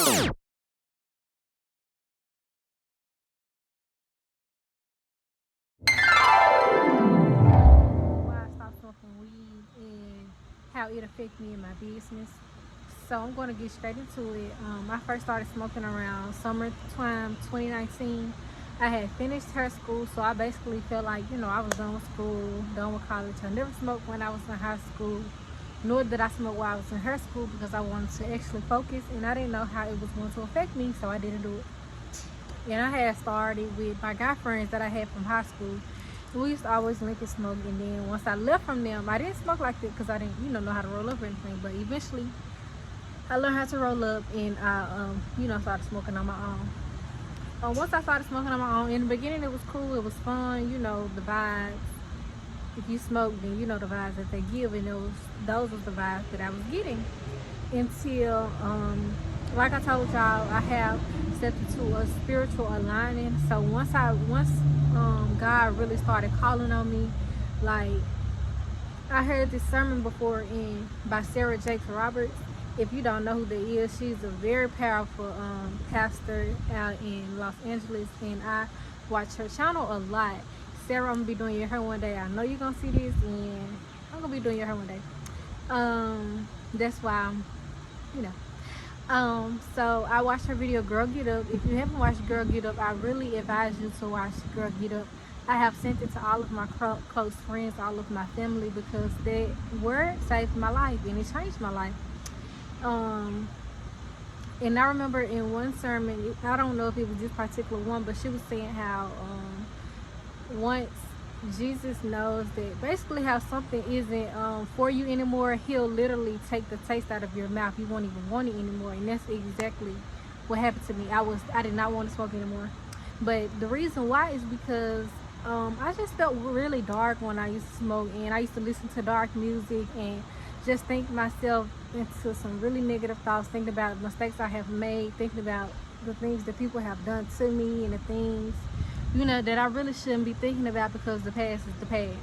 Why I stopped smoking weed and how it affected me in my business. So I'm going to get straight into it. I first started smoking around summertime 2019. I had finished high school, so I basically felt like, I was done with school, done with college. I never smoked when I was in high school, nor did I smoke while I was in high school because I wanted to actually focus and I didn't know how it was going to affect me, so I didn't do it. And I had started with my guy friends that I had from high school. We used to always link and smoke, and then once I left from them, I didn't smoke like that because I didn't, know how to roll up or anything. But eventually, I learned how to roll up, and I, started smoking on my own. Once I started smoking on my own, in the beginning it was cool, it was fun, the vibes. If you smoke, then you know the vibes that they give, and those was the vibes that I was getting until, like I told y'all, I have stepped into a spiritual aligning. So once God really started calling on me, like I heard this sermon before by Sarah Jakes Roberts. If you don't know who that is, she's a very powerful pastor out in Los Angeles, and I watch her channel a lot. Sarah, I'm gonna be doing your hair one day. I know you're gonna see this, and I'm gonna be doing your hair one day. That's why so I watched her video Girl Get Up. If you haven't watched Girl Get Up, I really advise you to watch Girl Get Up. I have sent it to all of my close friends, all of my family, because that word saved my life and it changed my life. And I remember in one sermon, I don't know if it was this particular one, but she was saying how once Jesus knows that basically how something isn't for you anymore, he'll literally take the taste out of your mouth. You won't even want it anymore. And that's exactly what happened to me. I did not want to smoke anymore. But the reason why is because I just felt really dark when I used to smoke, and I used to listen to dark music and just think myself into some really negative thoughts, thinking about mistakes I have made, thinking about the things that people have done to me and the things that I really shouldn't be thinking about because the past is the past.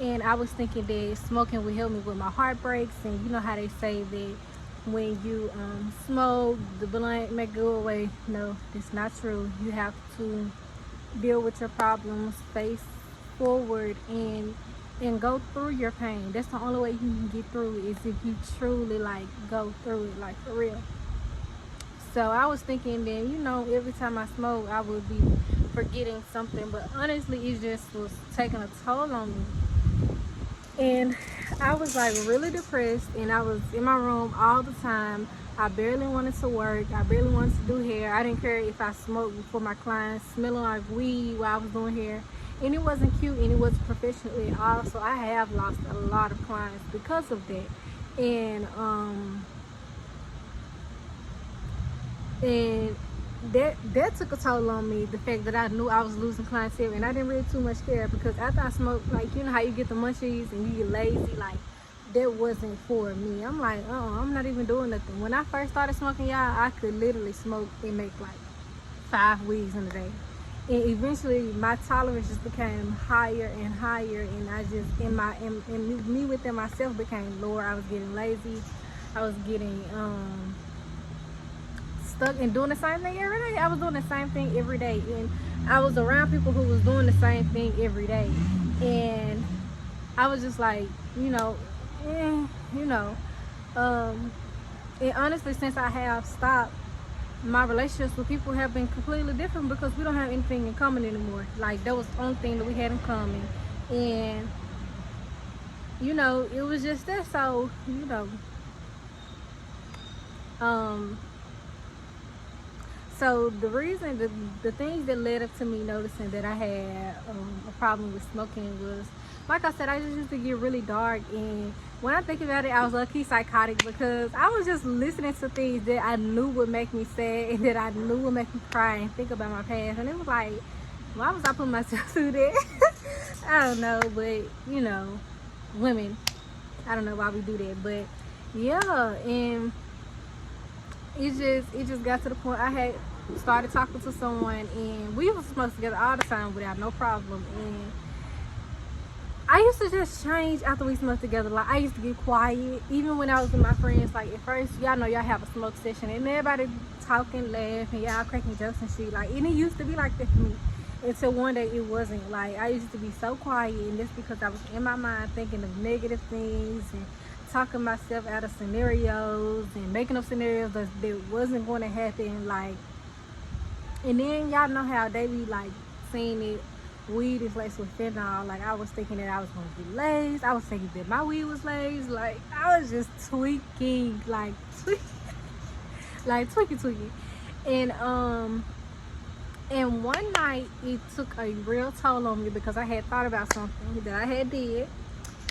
And I was thinking that smoking would help me with my heartbreaks, and you know how they say that when you smoke, the blunt may go away. No, it's not true. You have to deal with your problems, face forward, and go through your pain. That's the only way you can get through it, is if you truly go through it, for real. So I was thinking that every time I smoke I would be forgetting something, but honestly it just was taking a toll on me. And I was really depressed, and I was in my room all the time. I barely wanted to work. I barely wanted to do hair. I didn't care if I smoked before my clients, smelling like weed while I was doing hair. And it wasn't cute, and it wasn't professional at all. So I have lost a lot of clients because of that. And that took a toll on me, the fact that I knew I was losing clientele, and I didn't really too much care, because after I smoked, how you get the munchies and you get lazy, that wasn't for me. I'm like, I'm not even doing nothing. When I first started smoking, y'all, I could literally smoke and make 5 weeks in a day. And eventually my tolerance just became higher and higher, and I just, and me within myself became lower. I was getting lazy. I was getting stuck and doing the same thing every day. I was doing the same thing every day, and I was around people who was doing the same thing every day, and I was just like, and honestly, since I have stopped, my relationships with people have been completely different, because we don't have anything in common anymore. That was the only thing that we had in common, and it was just that. So so the reason, the things that led up to me noticing that I had a problem with smoking was, like I said, I just used to get really dark. And when I think about it, I was low-key psychotic, because I was just listening to things that I knew would make me sad, and that I knew would make me cry and think about my past. And it was like, why was I putting myself through that? I don't know, but women, I don't know why we do that, but yeah. And it just got to the point I had started talking to someone, and we were supposed to together all the time without no problem. And I used to just change after we smoked together. Like, I used to get quiet, even when I was with my friends. Like, at first, y'all know y'all have a smoke session, and everybody talking, laughing, y'all cracking jokes and shit. Like, and it used to be like that for me. Until one day it wasn't. Like, I used to be so quiet, and that's because I was in my mind thinking of negative things and talking myself out of scenarios and making up scenarios that wasn't going to happen. Like, and then y'all know how they be like saying it, weed is laced with fentanyl. Like, I was thinking that I was gonna get laced. I was thinking that my weed was laced. Like, I was just tweaking, like tweaking. And one night it took a real toll on me because I had thought about something that I had did,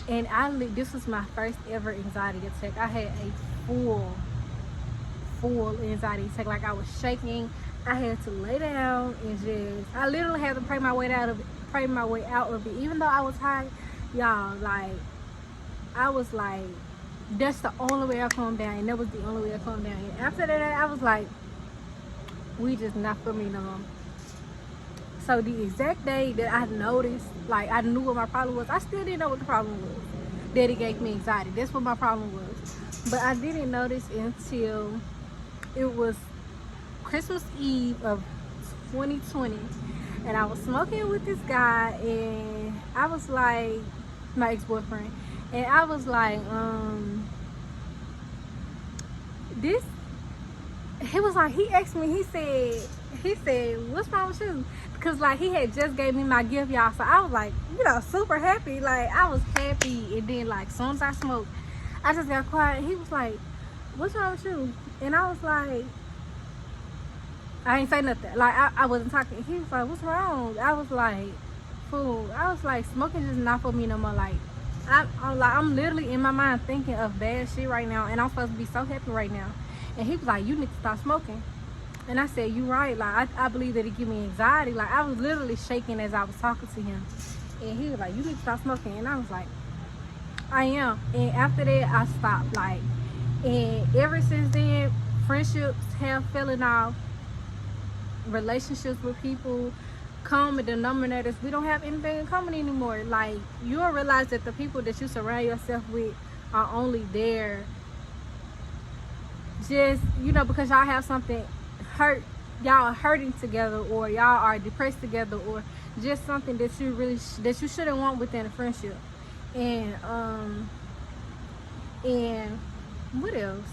and this was my first ever anxiety attack. I had a full anxiety attack. Like, I was shaking. I had to lay down and I literally had to pray my way out of it. Even though I was high, y'all, like, I was like, that's the only way I calmed down, and that was the only way I calmed down. And after that, I was like, we just not for me no more. So the exact day that I noticed, like, I knew what my problem was, I still didn't know what the problem was. That it gave me anxiety. That's what my problem was. But I didn't notice until it was Christmas Eve of 2020, and I was smoking with this guy, and I was like, my ex-boyfriend, and I was like, he was like, he asked me, he said, what's wrong with you? Because, like, he had just gave me my gift, y'all. So I was like, super happy. Like, I was happy. And then, like, as soon as I smoked, I just got quiet. He was like, what's wrong with you? And I was like, I ain't say nothing. Like, I wasn't talking. He was like, what's wrong? I was like, fool. I was like, smoking just not for me no more. Like, I'm literally in my mind thinking of bad shit right now, and I'm supposed to be so happy right now. And he was like, you need to stop smoking. And I said, you right. Like, I believe that it give me anxiety. Like, I was literally shaking as I was talking to him. And he was like, you need to stop smoking. And I was like, I am. And after that, I stopped. Like, and ever since then, friendships have fallen off. Relationships with people, common denominators, we don't have anything in common anymore. Like, you'll realize that the people that you surround yourself with are only there just, because y'all have something y'all are hurting together, or y'all are depressed together, or just something that you shouldn't want within a friendship. And what else?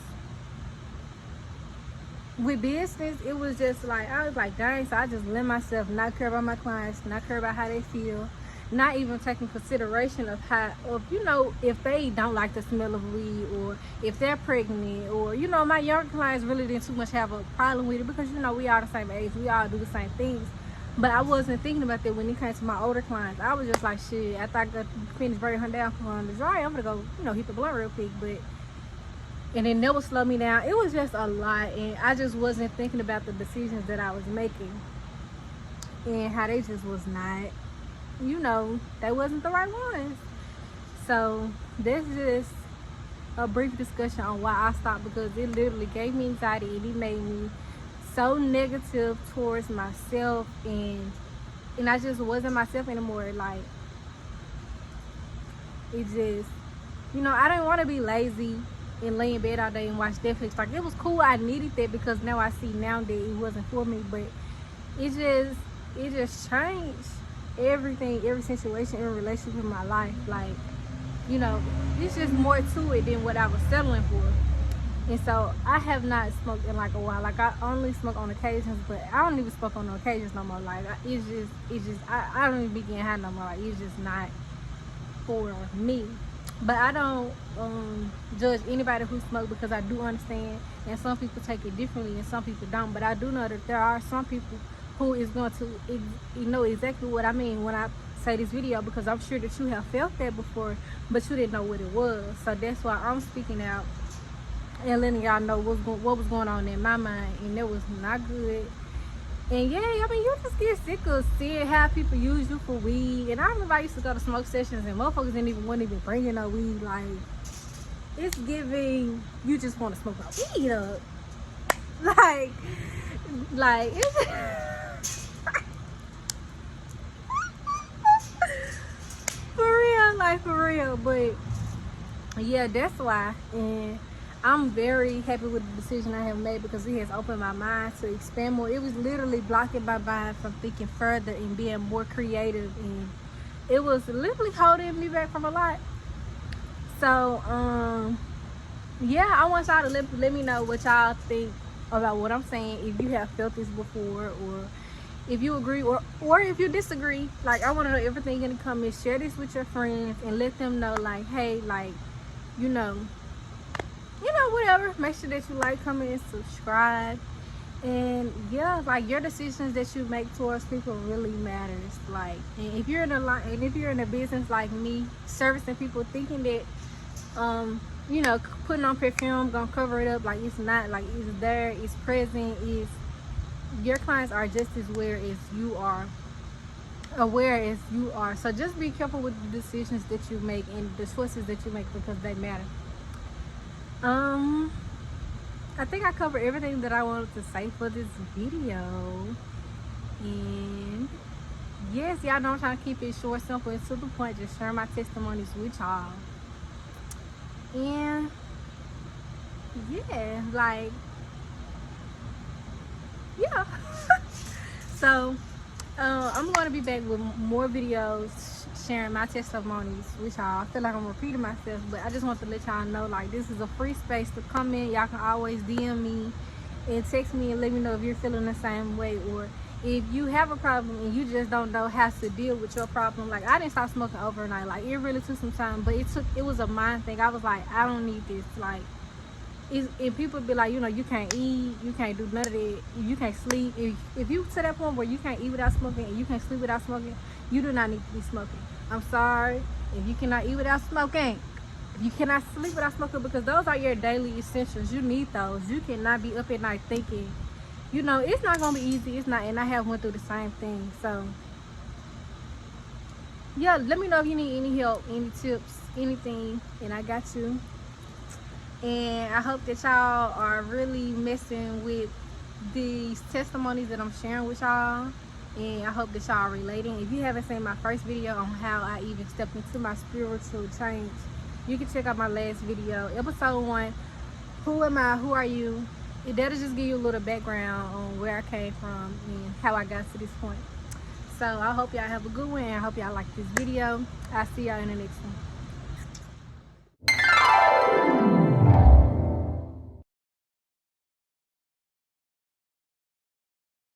With business, it was just like, I was like, dang. So I just let myself not care about my clients, not care about how they feel, not even taking consideration of if they don't like the smell of weed, or if they're pregnant, or my younger clients really didn't too much have a problem with it, because we all the same age, we all do the same things. But I wasn't thinking about that when it came to my older clients. I was just like, shit, after I got finished burning her down on the dry, I'm gonna go hit the blunt real quick. And it never slowed me down. It was just a lot, and I just wasn't thinking about the decisions that I was making and how they just was not, they wasn't the right ones. So that's just a brief discussion on why I stopped, because it literally gave me anxiety, and it made me so negative towards myself, and I just wasn't myself anymore. Like, it just, I didn't want to be lazy and lay in bed all day and watch Netflix. Like, it was cool, I needed that, because now I see now that it wasn't for me. But it just changed everything, every situation, every relationship in my life. Like, it's just more to it than what I was settling for. And so I have not smoked in like a while. Like, I only smoke on occasions, but I don't even smoke on no occasions no more. Like, I don't even be getting high no more. Like, it's just not for me. But I don't judge anybody who smokes, because I do understand, and some people take it differently and some people don't. But I do know that there are some people who is going to know exactly what I mean when I say this video, because I'm sure that you have felt that before, but you didn't know what it was. So that's why I'm speaking out and letting y'all know what was going on in my mind, and that was not good. And yeah, I mean, you just get sick of seeing how people use you for weed. And I remember I used to go to smoke sessions, and motherfuckers wasn't even bringing no weed. Like, it's giving, you just want to smoke my weed up. Like it's for real. like for real. But yeah, that's why. And I'm very happy with the decision I have made because it has opened my mind to expand more. It was literally blocking my mind from thinking further and being more creative, and it was literally holding me back from a lot. So yeah, I want y'all to let me know what y'all think about what I'm saying, if you have felt this before, or if you agree, or if you disagree. Like, I want to know everything in the comments. Share this with your friends and let them know, like, hey, like, you know, whatever. Make sure that you like, comment, and subscribe. And yeah, like, your decisions that you make towards people really matters. Like, and if you're in a business like me, servicing people, thinking that you know, putting on perfume gonna cover it up, like, it's not. Like, it's there, it's present, it's, your clients are just as aware as you are. So just be careful with the decisions that you make and the choices that you make, because they matter. I think I covered everything that I wanted to say for this video. And yes, y'all know I'm trying to keep it short, simple, and to the point. Just share my testimonies with y'all. And yeah, like, yeah. So I'm going to be back with more videos sharing my testimonies with y'all. I feel like I'm repeating myself, but I just want to let y'all know, like, this is a free space to come in. Y'all can always DM me and text me and let me know if you're feeling the same way, or if you have a problem and you just don't know how to deal with your problem. Like, I didn't stop smoking overnight. Like, it really took some time, but it was a mind thing. I was like, I don't need this. Like, if people be like, you know, you can't eat, you can't do none of that, you can't sleep. If you to that point where you can't eat without smoking and you can't sleep without smoking, you do not need to be smoking. I'm sorry. If you cannot eat without smoking, if you cannot sleep without smoking, because those are your daily essentials, you need those. You cannot be up at night thinking, you know, it's not gonna be easy. It's not. And I have went through the same thing. So yeah, let me know if you need any help, any tips, anything, and I got you. And I hope that y'all are really messing with these testimonies that I'm sharing with y'all, and I hope that y'all are relating. If you haven't seen my first video on how I even stepped into my spiritual change, you can check out my last video, episode 1, who am I, who are you. That'll just give you a little background on where I came from and how I got to this point. So I hope y'all have a good one. I hope y'all like this video. I'll see y'all in the next one.